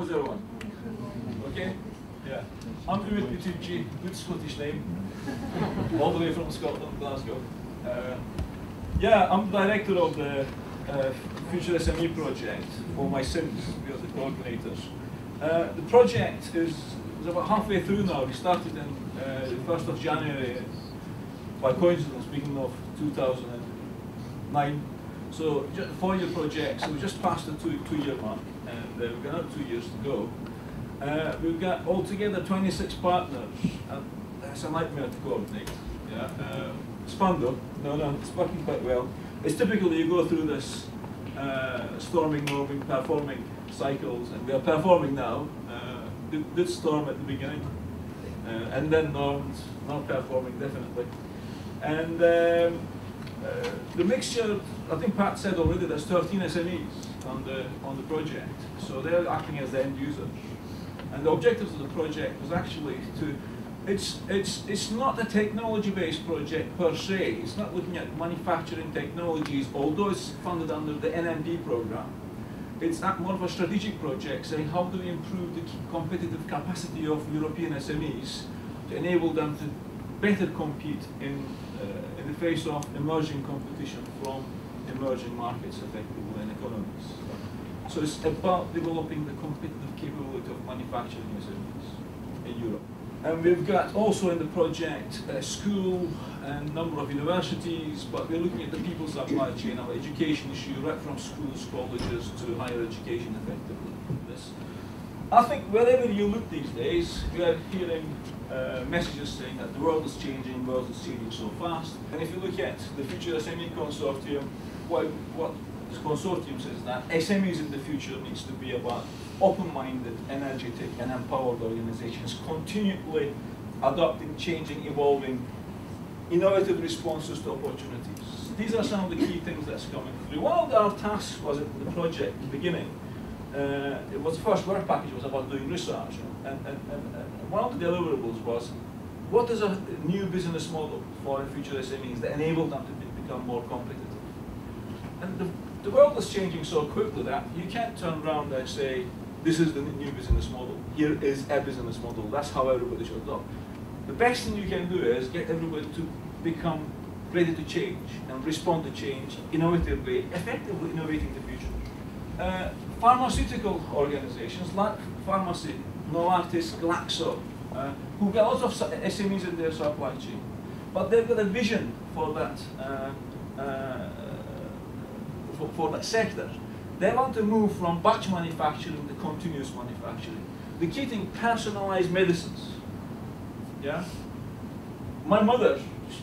was everyone? Okay? Yeah. I'm Umit Bitici, good Scottish name, all the way from Scotland, Glasgow. Yeah, I'm the director of the Future SME project for my sins. We are the coordinators. The project is about halfway through now. We started in the 1st of January, by coincidence, beginning of 2009. So, just a 4-year project, so we just passed the two-year mark, and we've got another 2 years to go. We've got altogether 26 partners, and that's a nightmare to coordinate. Yeah. It's fun though, no, it's working quite well. It's typically you go through this storming, norming, performing cycles, and we are performing now. Good storm at the beginning, and then normed, not performing definitely. And the mixture, I think Pat said already, there's 13 SMEs on the project, so they're acting as the end users. And the objectives of the project was actually to, it's not a technology-based project per se. It's not looking at manufacturing technologies, although it's funded under the NMD program. It's not more of a strategic project, saying how do we improve the competitive capacity of European SMEs to enable them to better compete in the face of emerging competition from emerging markets, effectively, and economies. So it's about developing the competitive capability of manufacturing SMEs in Europe. And we've got also in the project a school and a number of universities, but we're looking at the people's supply chain, our education issue, right from schools, colleges to higher education, effectively. I think wherever you look these days, we are hearing messages saying that the world is changing so fast. And if you look at the Future SME Consortium, what this consortium says that SMEs in the future needs to be about open-minded, energetic, and empowered organizations continually adopting, changing, evolving, innovative responses to opportunities. These are some of the key things that's coming through. One of our tasks was in the project at the beginning. It was the first work package was about doing research, and one of the deliverables was what is a new business model for future SMEs that enable them to become more competitive. And the world is changing so quickly that you can't turn around and say, this is the new business model. Here is a business model. That's how everybody should go. The best thing you can do is get everybody to become ready to change and respond to change innovatively, effectively innovating the future. Pharmaceutical organizations like Pharmacy, Novartis, Glaxo, who've got lots of SMEs in their supply chain, but they've got a vision for that for that sector. They want to move from batch manufacturing to continuous manufacturing. They're getting personalized medicines. Yeah. My mother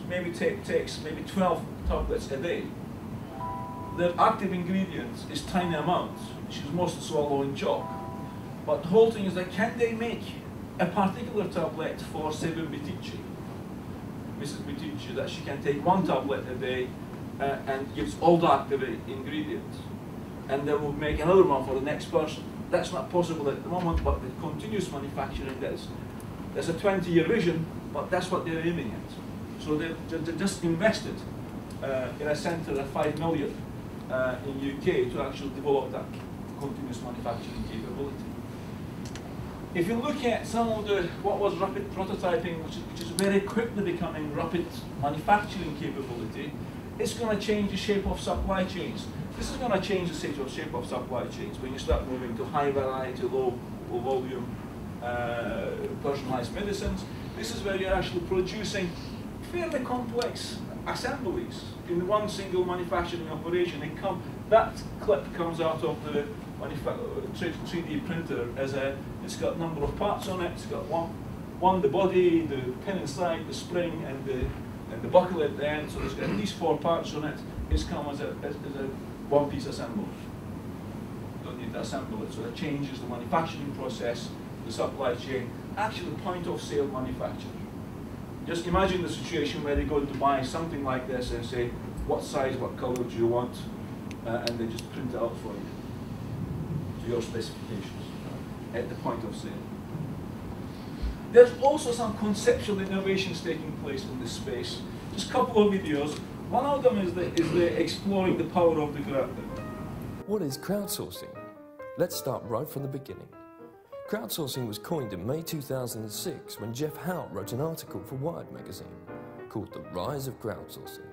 maybe takes maybe 12 tablets a day. The active ingredients is tiny amounts. She's mostly swallowing chalk. But the whole thing is that can they make a particular tablet for Bitici, Mrs. Bitici, that she can take 1 tablet a day and gives all the active ingredients, and they will make another one for the next person. That's not possible at the moment, but with continuous manufacturing, there's a 20-year vision, but that's what they're aiming at. So they just invested in a centre of 5 million in UK to actually develop that continuous manufacturing capability. If you look at some of what was rapid prototyping, which is very quickly becoming rapid manufacturing capability, it's going to change the shape of supply chains. This is going to change the shape of supply chains when you start moving to high variety, low volume, personalized medicines. This is where you're actually producing fairly complex assemblies in one single manufacturing operation. That clip comes out of the 3D printer as it's got a number of parts on it. It's got one the body, the pin inside, the spring, and the buckle at the end. So it's got at least 4 parts on it. It's come as a one-piece assembly. Don't need to assemble it. So it changes the manufacturing process, the supply chain, actually point-of-sale manufacture. Just imagine the situation where they go to buy something like this and say, what size, what color do you want? And they just print it out for you to your specifications at the point of sale. There's also some conceptual innovations taking place in this space. Just a couple of videos. One of them is the exploring the power of the crowd. What is crowdsourcing? Let's start right from the beginning. Crowdsourcing was coined in May 2006 when Jeff Hout wrote an article for Wired magazine called The Rise of Crowdsourcing.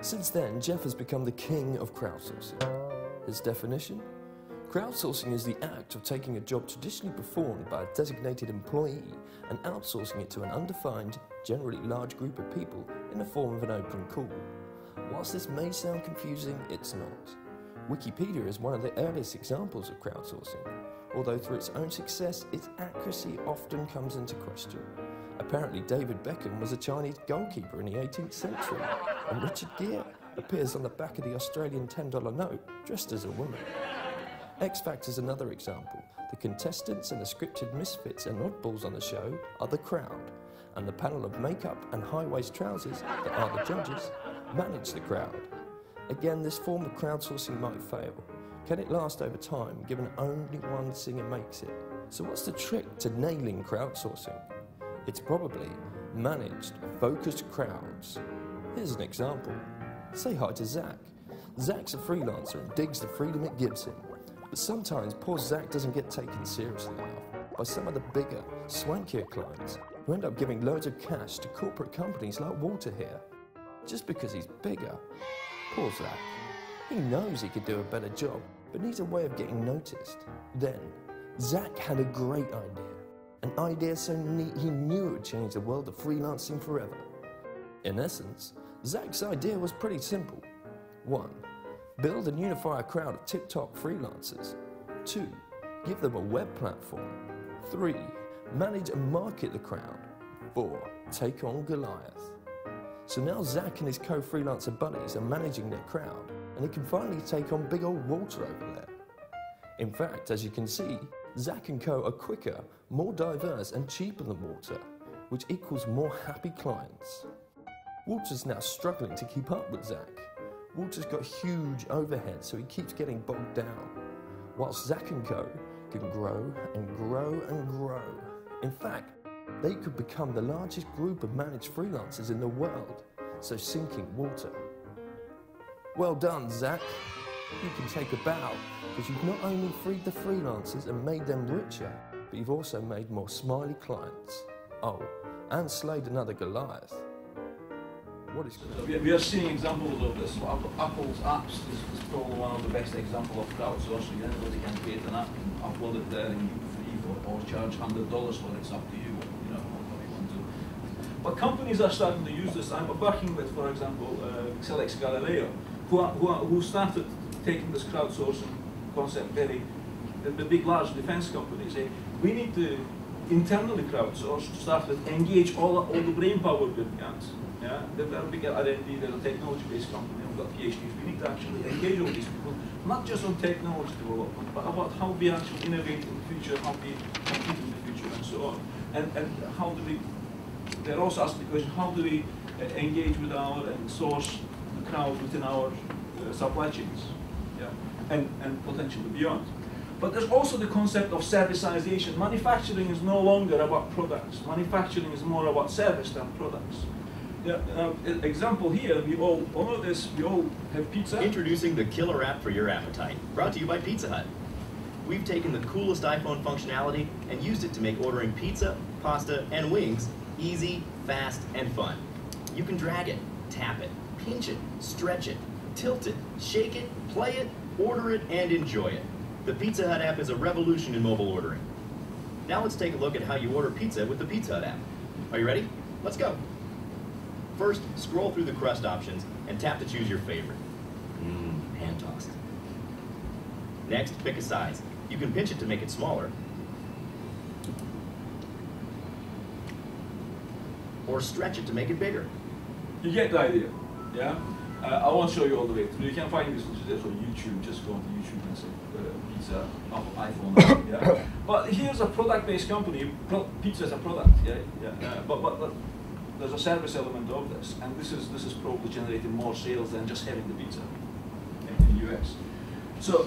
Since then, Jeff has become the king of crowdsourcing. His definition? Crowdsourcing is the act of taking a job traditionally performed by a designated employee and outsourcing it to an undefined, generally large group of people in the form of an open call. Whilst this may sound confusing, it's not. Wikipedia is one of the earliest examples of crowdsourcing, although through its own success, its accuracy often comes into question. Apparently, David Beckham was a Chinese goalkeeper in the 18th century, and Richard Gere appears on the back of the Australian $10 note dressed as a woman. X Factor is another example. The contestants and the scripted misfits and oddballs on the show are the crowd, and the panel of makeup and high-waist trousers that are the judges manage the crowd. Again, this form of crowdsourcing might fail. Can it last over time, given only one singer makes it? So what's the trick to nailing crowdsourcing? It's probably managed, focused crowds. Here's an example. Say hi to Zach. Zach's a freelancer and digs the freedom it gives him. But sometimes poor Zach doesn't get taken seriously enough by some of the bigger, swankier clients who end up giving loads of cash to corporate companies like Walter here, just because he's bigger. Poor Zach. He knows he could do a better job, but needs a way of getting noticed. Then, Zach had a great idea. An idea so neat he knew it would change the world of freelancing forever. In essence, Zach's idea was pretty simple. 1. Build and unify a crowd of tip-top freelancers. 2. Give them a web platform. 3. Manage and market the crowd. 4. Take on Goliath. So now Zach and his co-freelancer buddies are managing their crowd, and he can finally take on big old Walter over there. In fact, as you can see, Zach & Co are quicker, more diverse and cheaper than Walter, which equals more happy clients. Walter's now struggling to keep up with Zach. Walter's got huge overhead, so he keeps getting bogged down, whilst Zach & Co can grow and grow and grow. In fact, they could become the largest group of managed freelancers in the world, so sinking Walter. Well done, Zach. You can take a bow, because you've not only freed the freelancers and made them richer, but you've also made more smiley clients. Oh, and slayed another Goliath. What is we are seeing examples of this. Apple's apps is probably one of the best examples of crowdsourcing. Anybody can create an app and upload it there and you free or charge $100 for it. It's up to you. You know how you want to. But companies are starting to use this. I'm working with, for example, Xelex Galileo, who started taking this crowdsourcing concept the big large defense companies say we need to internally crowdsource to start with, engage all the brain power we've got. Yeah, they're a big R&D, they're a technology-based company, we've got PhDs. We need to actually engage all these people, not just on technology development, but about how we actually innovate in the future, how we compete in the future, and so on. And how do we, they're also asking the question, how do we engage with our and source the crowd within our supply chains, yeah, and potentially beyond. But there's also the concept of servicization. Manufacturing is no longer about products. Manufacturing is more about service than products. Yeah, example here, we all know this, we all have pizza. Introducing the killer app for your appetite, brought to you by Pizza Hut. We've taken the coolest iPhone functionality and used it to make ordering pizza, pasta, and wings easy, fast, and fun. You can drag it, tap it, pinch it, stretch it, tilt it, shake it, play it, order it, and enjoy it. The Pizza Hut app is a revolution in mobile ordering. Now let's take a look at how you order pizza with the Pizza Hut app. Are you ready? Let's go. First, scroll through the crust options and tap to choose your favorite. Hand tossed. Next, pick a size. You can pinch it to make it smaller, or stretch it to make it bigger. You get the idea, yeah? I won't show you all the way through. You can find this on YouTube. Just go to YouTube and say pizza, iPhone, yeah? But here's a product-based company. Pizza is a product, yeah. But there's a service element of this, and this is probably generating more sales than just having the pizza in the US. So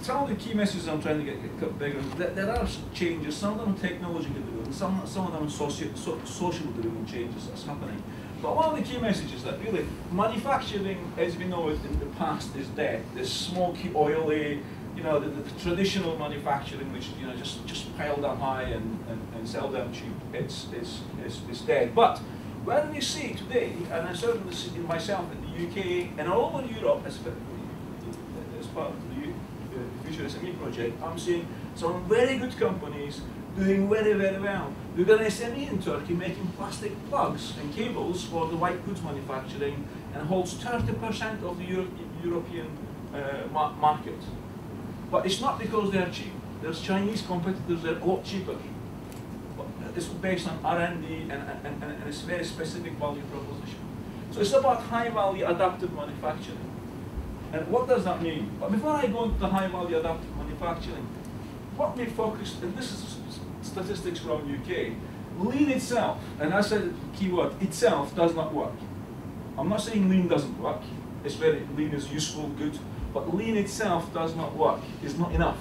some of the key messages I'm trying to get bigger. There are changes. Some of them are technology-driven, some of them are social-driven changes that's happening. But one of the key messages is that really manufacturing, as we know it in the past, is dead. This smoky, oily, you know, the traditional manufacturing, which, you know, just pile them high and sell them cheap, it's dead. But when we see today, and I certainly see myself in the UK and all over Europe, as part of the Future SME project, I'm seeing some very good companies doing very, very well. We've got an SME in Turkey making plastic plugs and cables for the white goods manufacturing and holds 30% of the European market. But it's not because they're cheap. There's Chinese competitors that are a lot cheaper. But it's based on R&D and it's a very specific value proposition. So it's about high value adaptive manufacturing. And what does that mean? But before I go into the high value adaptive manufacturing, what we focus, and this is statistics from UK, lean itself, and I said keyword, itself does not work. I'm not saying lean doesn't work. It's very, lean is useful, good, but lean itself does not work. It's not enough.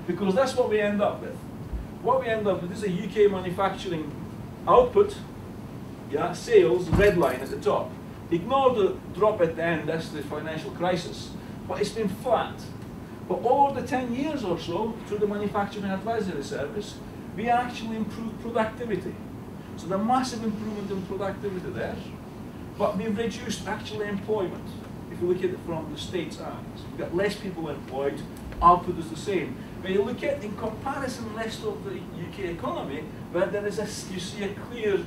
Because that's what we end up with. What we end up with is a UK manufacturing output, yeah, sales, red line at the top. Ignore the drop at the end, that's the financial crisis. But it's been flat. But over the 10 years or so, through the Manufacturing Advisory Service, we actually improved productivity. So the massive improvement in productivity there, but we've reduced actual employment. If you look at it from the state's eyes, we've got less people employed, output is the same. When you look at, in comparison, the rest of the UK economy, where there is you see a clear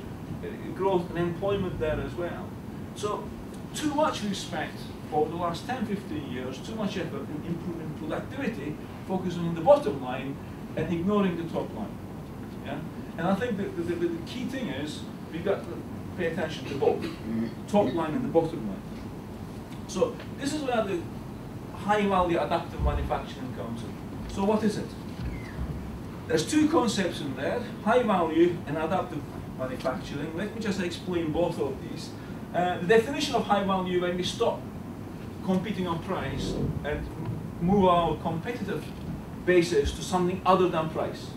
growth in employment there as well. So, too much respect over the last 10, 15 years, too much effort in improving productivity, focusing on the bottom line and ignoring the top line. Yeah? And I think that the key thing is we've got to pay attention to both, top line and the bottom line. So this is where the high value adaptive manufacturing comes in. So what is it? There's two concepts in there, high value and adaptive manufacturing. Let me just explain both of these. The definition of high value, when we stop competing on price and move our competitive basis to something other than price.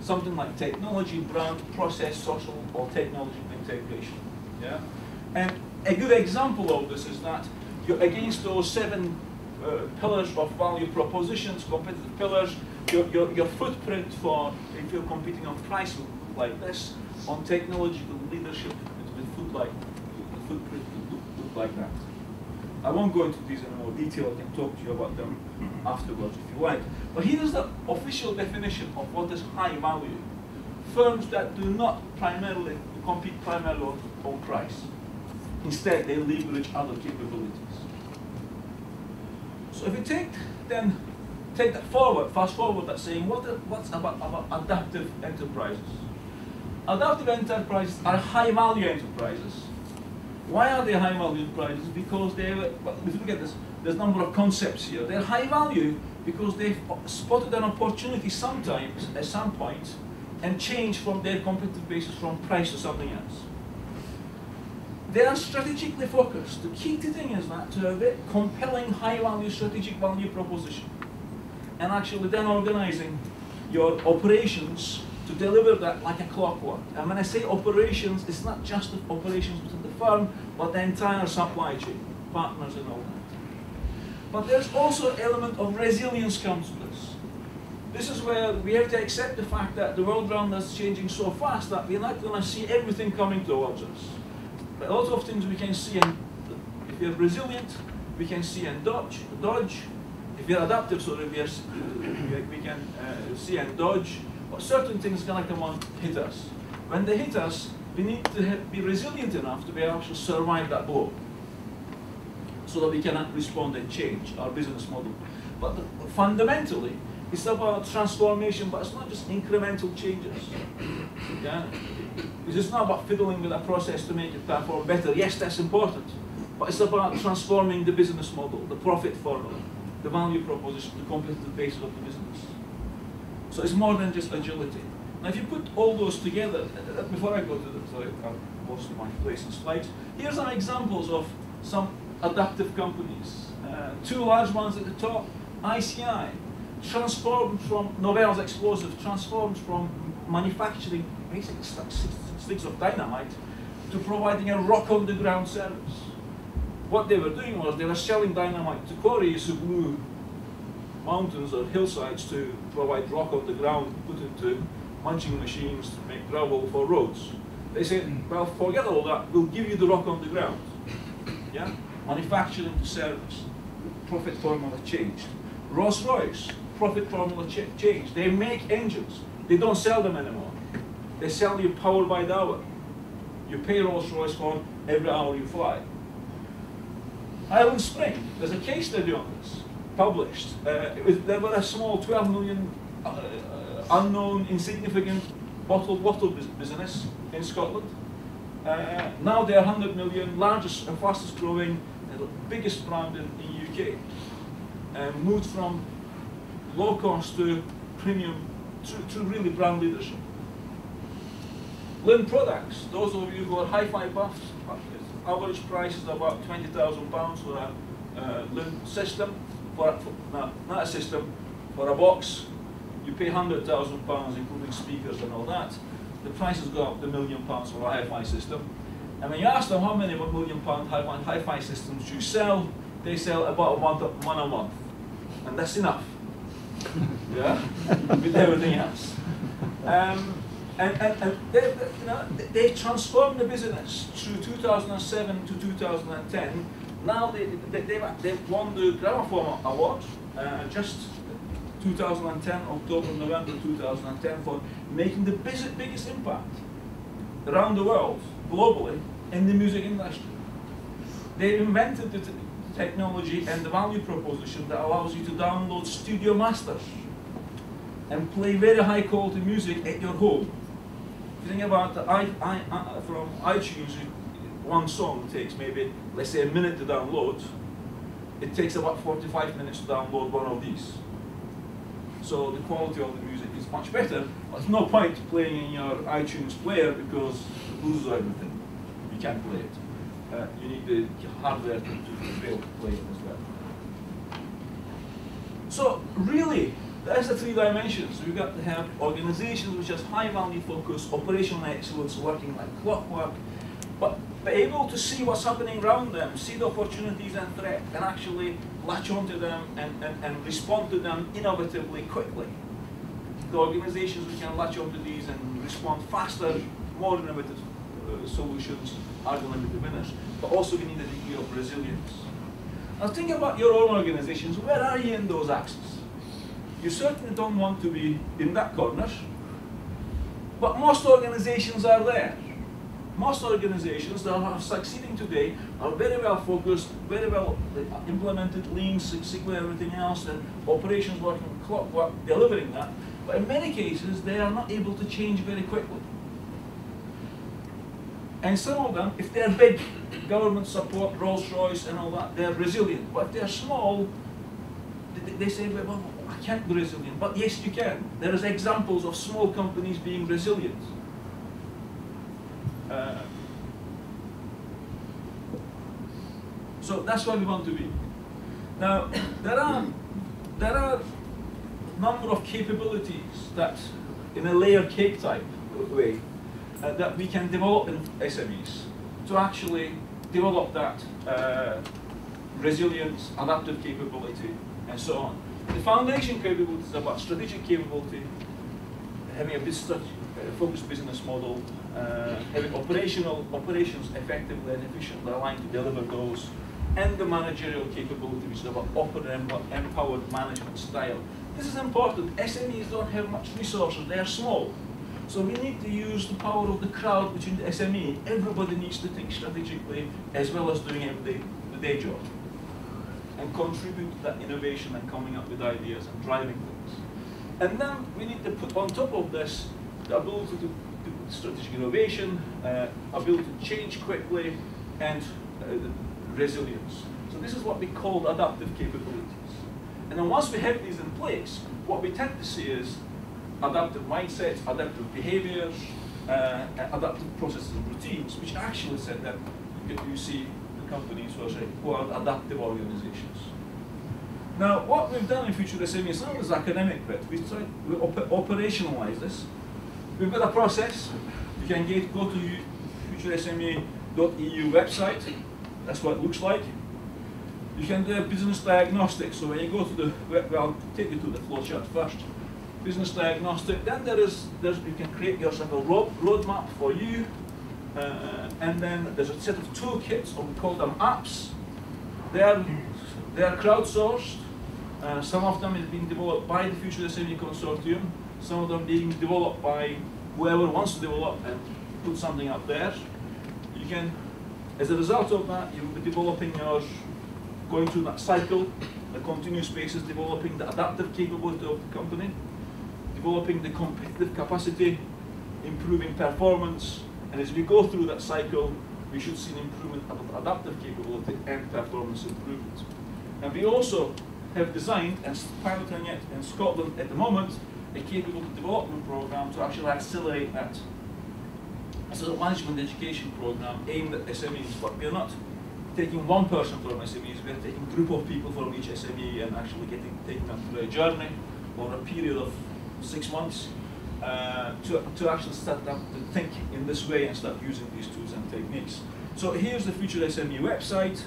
Something like technology, brand, process, social, or technology integration. Yeah? And a good example of this is that you're against those 7 pillars of value propositions, competitive pillars, your footprint for, if you're competing on price, will look like this. On technological leadership, the footprint will look like that. I won't go into these in more detail. I can talk to you about them afterwards if you like. But here is the official definition of what is high value. Firms that do not compete primarily on price. Instead, they leverage other capabilities. So if you take that forward, fast forward that saying, what's about adaptive enterprises? Adaptive enterprises are high value enterprises. Why are they high value enterprises? Because if you look at this, there's a number of concepts here. They're high value because they've spotted an opportunity sometimes, at some point, and changed from their competitive basis from price to something else. They are strategically focused. The key thing is that to have a compelling high value strategic value proposition and actually then organizing your operations to deliver that like a clockwork. And when I say operations, it's not just the operations within the firm, but the entire supply chain, partners and all that. But there's also an element of resilience comes to this. This is where we have to accept the fact that the world around us is changing so fast that we're not going to see everything coming towards us. But a lot of things we can see, and if you're resilient, we can see and dodge. If you're adaptive, sorry, we can see and dodge. But certain things are going to come on, hit us. When they hit us, we need to be resilient enough to be able to survive that blow, so that we can respond and change our business model. But fundamentally, it's about transformation, but it's not just incremental changes. Yeah? It's just not about fiddling with a process to make it perform better. Yes, that's important, but it's about transforming the business model, the profit formula, the value proposition, the competitive basis of the business. So it's more than just agility. Now, if you put all those together, before I go to the, sorry, I've lost my place in slides. Here's some examples of some adaptive companies. 2 large ones at the top. ICI transformed from Novel's explosive, transformed from manufacturing basically sticks of dynamite to providing a rock on the ground service. What they were doing was they were selling dynamite to quarries who blew mountains or hillsides to provide rock on the ground, put into munching machines to make gravel for roads. They say, well, forget all that, we'll give you the rock on the ground. Yeah? Manufacturing to service. Profit formula changed. Rolls-Royce, profit formula changed. They make engines. They don't sell them anymore. They sell you power by the hour. You pay Rolls-Royce for every hour you fly. Island Spring, there's a case study on this, published. There were a small 12 million unknown, insignificant bottled water business in Scotland. Now they are 100 million, largest and fastest growing, biggest brand in the UK. Moved from low cost to premium, to really brand leadership. Lynn Products, those of you who are hi-fi buffs, average price is about £20,000 for a Lynn system, not a system, for a box. You pay £100,000 including speakers and all that. The prices go up to £1 million for a hi-fi system. And when you ask them how many £1 million hi-fi systems you sell, they sell about one a month. And that's enough. Yeah? With everything else. And they transformed the business through 2007 to 2010. Now they've won the Gramophone Award, just 2010, October, November 2010, for making the biggest impact around the world, globally, in the music industry. They invented the technology and the value proposition that allows you to download studio masters and play very high quality music at your home. If you think about from iTunes, one song takes maybe, let's say, a minute to download. It takes about 45 minutes to download one of these. So the quality of the music is much better. There's no point playing in your iTunes player because it loses everything. You can't play it. You need the hardware to be able to play it as well. So really, that's the three dimensions. We've got to have organizations which have high value focus, operational excellence, working like clockwork, but be able to see what's happening around them, see the opportunities and threats, and actually latch onto them and respond to them innovatively, quickly. The organizations which can latch onto these and respond faster, more innovative solutions are going to be the winners. But also we need a degree of resilience. Now think about your own organizations. Where are you in those axes? You certainly don't want to be in that corner, but most organizations are there. Most organizations that are succeeding today are very well focused, very well implemented Lean, Six Sigma, everything else, and operations working clockwork, delivering that. But in many cases, they are not able to change very quickly. And some of them, if they're big, government support, Rolls-Royce and all that, they're resilient. But if they're small, they say, well, I can't be resilient. But yes, you can. There is examples of small companies being resilient. So that's where we want to be. Now, there are a number of capabilities that, in a layer cake type way, that we can develop in SMEs to actually develop that resilience, adaptive capability, and so on. The foundation capability is about strategic capability, having a focused business model, having operations effectively and efficiently aligned to deliver those, and the managerial capability, which is about empowered management style. This is important. SMEs don't have much resources, they are small. So we need to use the power of the crowd between the SME. Everybody needs to think strategically as well as doing the day job, and contribute to that innovation and coming up with ideas and driving things. And then we need to put on top of this the ability to do strategic innovation, ability to change quickly, and resilience. So this is what we call adaptive capabilities. And then once we have these in place, what we tend to see is adaptive mindsets, adaptive behaviors, adaptive processes and routines, which actually said that you see the companies who are adaptive organizations. Now, what we've done in Future SME is not this academic bit. We operationalize this. We've got a process. You can go to futuresme.eu website. That's what it looks like. You can do business diagnostics. So when you go to the, well, I'll take you to the flowchart first. Business diagnostic. Then you can create yourself a roadmap for you. And then there's a set of toolkits, or we call them apps. They are crowdsourced. Some of them have been developed by the Future SME Consortium. Some of them being developed by whoever wants to develop and put something up there. You can, as a result of that, you will be developing going through that cycle, the continuous basis, developing the adaptive capability of the company, developing the competitive capacity, improving performance, and as we go through that cycle, we should see an improvement of adaptive capability and performance improvement. And we also have designed and piloting it in Scotland at the moment, a capability development program to actually accelerate that. It's a management education program aimed at SMEs, but we're not taking one person from SMEs, we're taking a group of people from each SME and actually taking them through a journey or a period of 6 months to actually start them to think in this way and start using these tools and techniques. So here's the Future SME website.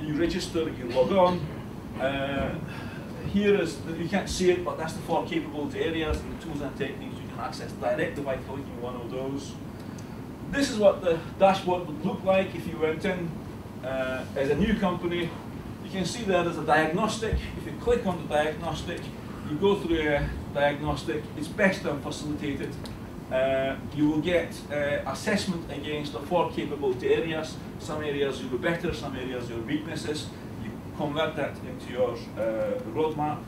You register, you log on. Here is, you can't see it, but that's the 4 capability areas and the tools and techniques you can access directly by clicking one of those. This is what the dashboard would look like if you went in as a new company. You can see there's a diagnostic. If you click on the diagnostic, you go through a diagnostic. It's best done facilitated. You will get assessment against the 4 capability areas. Some areas you'll be better, some areas your weaknesses. You convert that into your roadmap.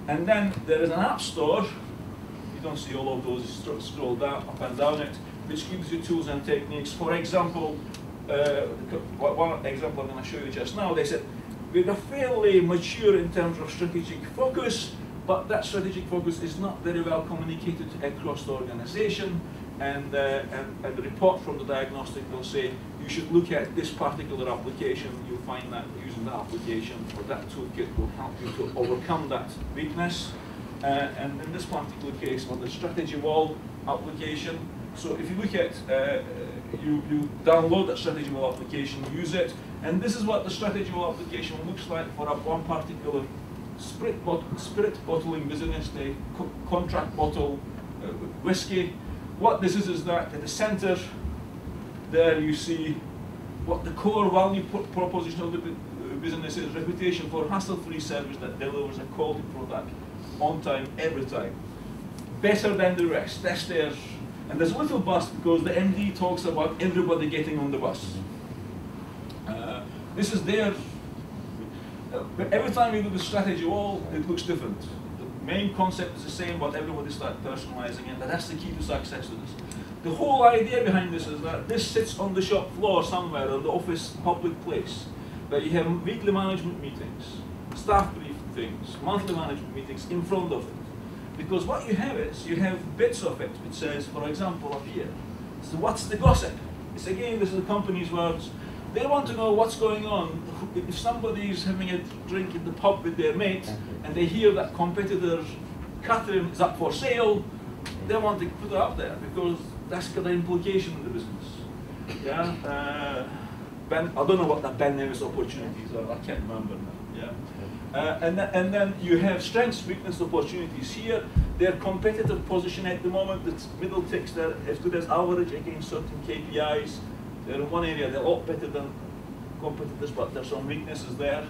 And then there is an app store. You don't see all of those, scroll down, up and down it, which gives you tools and techniques. For example, one example I'm going to show you just now, they said, we're fairly mature in terms of strategic focus, but that strategic focus is not very well communicated across the organization, and the report from the diagnostic will say, you should look at this particular application. You'll find that using that application or that toolkit will help you to overcome that weakness. And in this particular case, on the strategy wall application, so if you look at, you download that strategy wall application, use it, and this is what the strategy wall application looks like for one particular spirit bottling business, they contract bottle whiskey. What this is that at the center, there you see what the core value proposition of the business is: reputation for hassle-free service that delivers a quality product on time, every time. Better than the rest, that's theirs. And there's a little bus because the MD talks about everybody getting on the bus. This is their, every time you do the strategy wall, it looks different. The main concept is the same, but everybody starts personalizing it, and that's the key to success of this. The whole idea behind this is that this sits on the shop floor somewhere, or the office public place, where you have weekly management meetings, staff briefings, monthly management meetings in front of it. Because what you have is, you have bits of it, which says, for example, up here, so what's the gossip? It's again, this is the company's words. They want to know what's going on. If somebody is having a drink in the pub with their mate, and they hear that competitor, Catherine, is up for sale, they want to put it up there, because that's got an implication in the business. Yeah? I don't know what the Ben Nevis opportunities are, I can't remember now. Yeah? And then you have strengths, weakness, opportunities here. Their competitive position at the moment, the middle ticks there, as good as average against certain KPIs. They're in one area, they're a lot better than competitors, but there's some weaknesses there.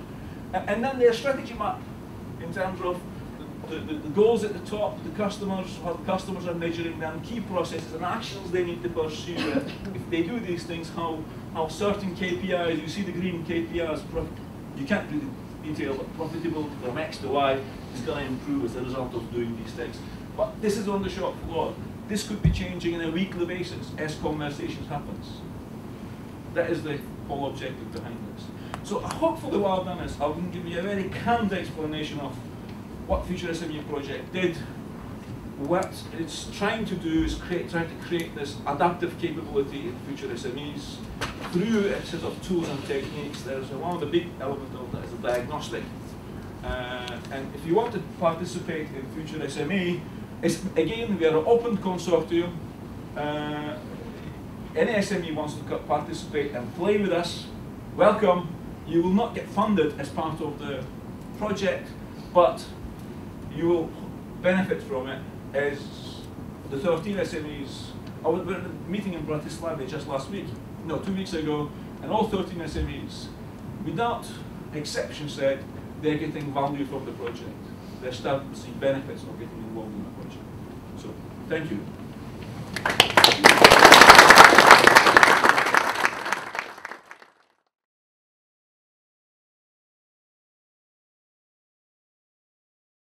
And then their strategy map, in terms of the goals at the top, the customers, how the customers are measuring them, key processes and actions they need to pursue. If they do these things, how certain KPIs, you see the green KPIs, you can't do the detail, but profitability from X to Y is going to improve as a result of doing these things. But this is on the shop floor. This could be changing on a weekly basis as conversations happens. That is the whole objective behind this. So hopefully what I've done is I can give you a very candid explanation of what Future SME project did. What it's trying to do is try to create this adaptive capability in Future SMEs through a set of tools and techniques. There's one of the big elements of that is a diagnostic. And if you want to participate in Future SME, again, we are an open consortium. Any SME wants to participate and play with us, welcome. You will not get funded as part of the project, but you will benefit from it as the 13 SMEs. I was at a meeting in Bratislava just last week, no, 2 weeks ago, and all 13 SMEs, without exception, said they're getting value from the project. They're starting to see benefits of getting involved in the project. So, thank you.